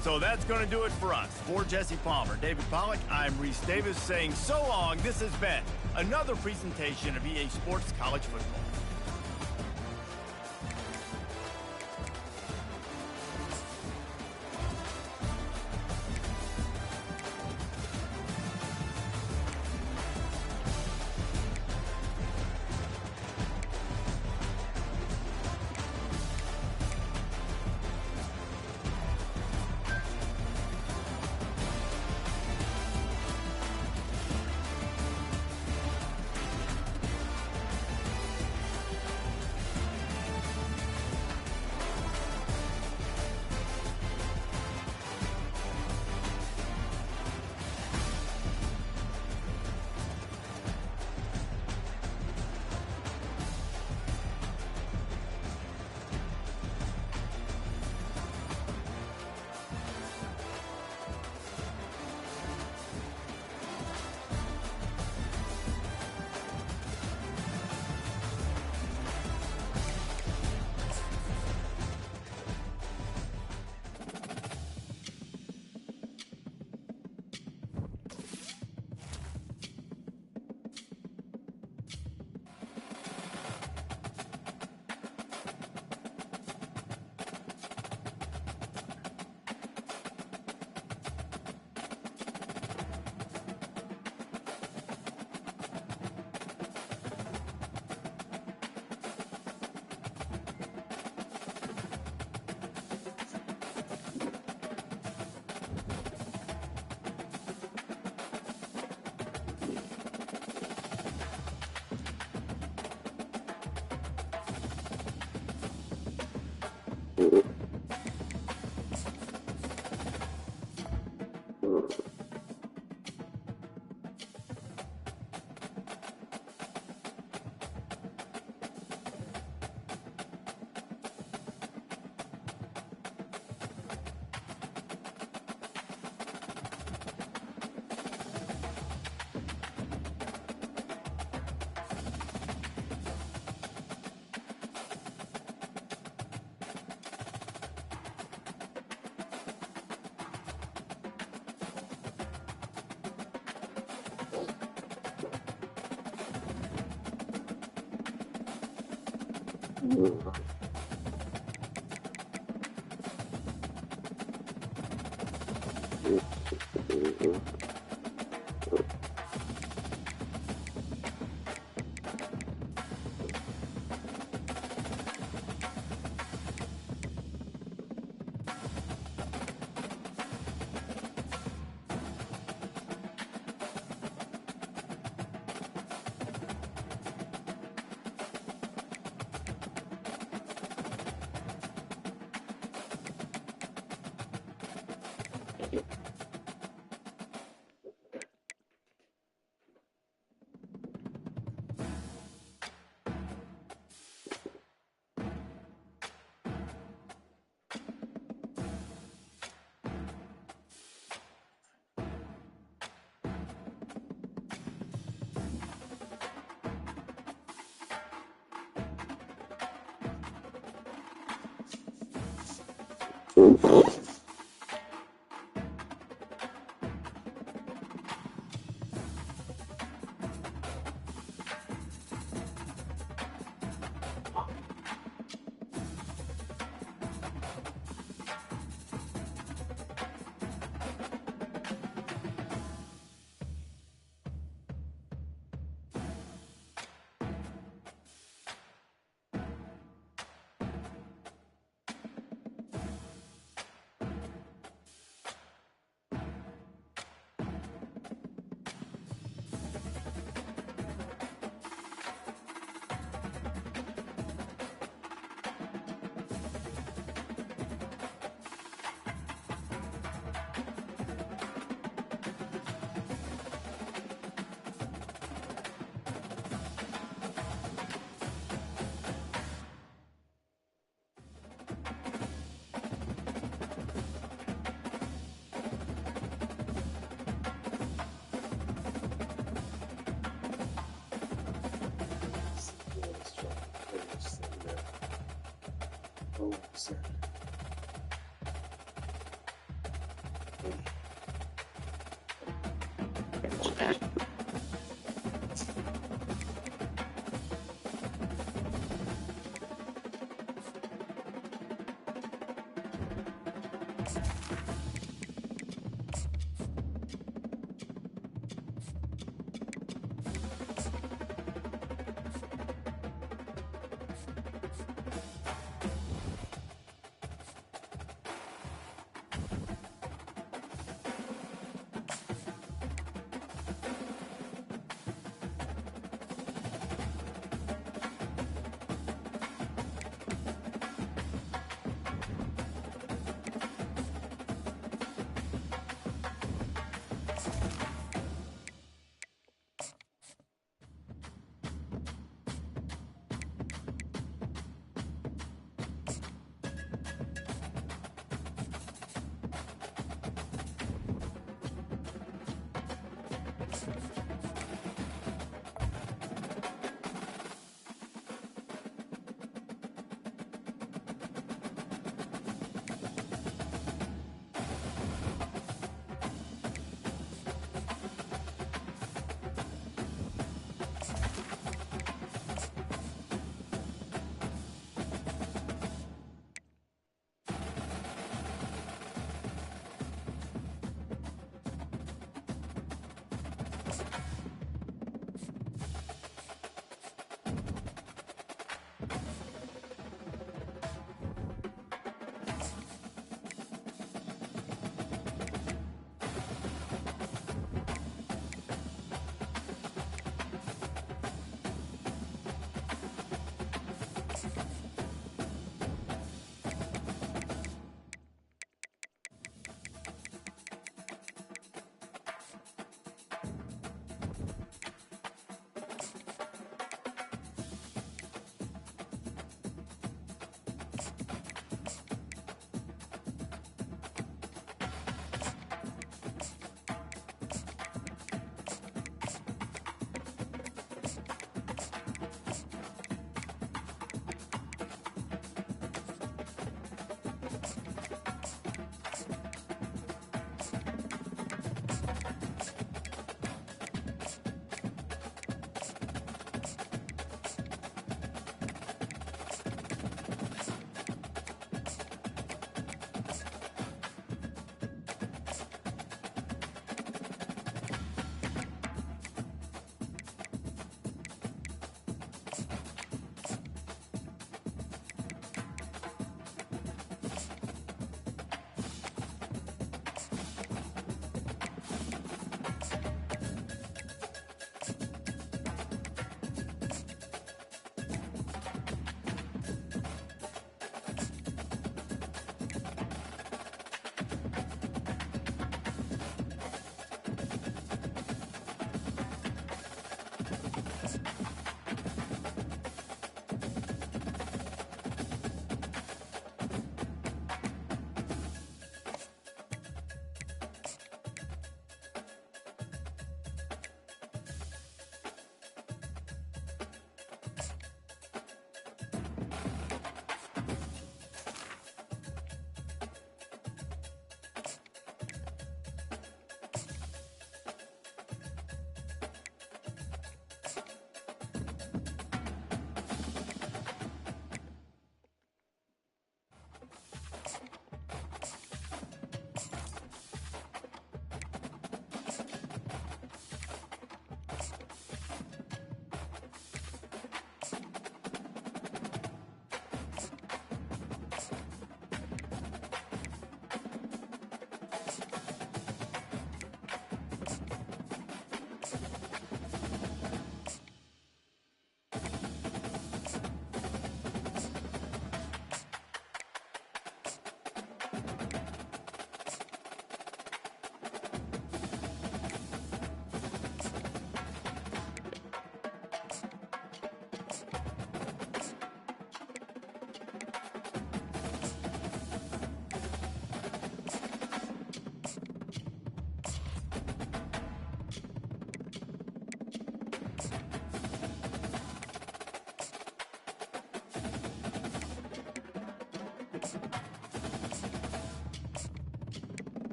S2: So that's going to do it for us. For Jesse Palmer, David Pollack, I'm Reese Davis saying so long. This has been another presentation of EA Sports College Football.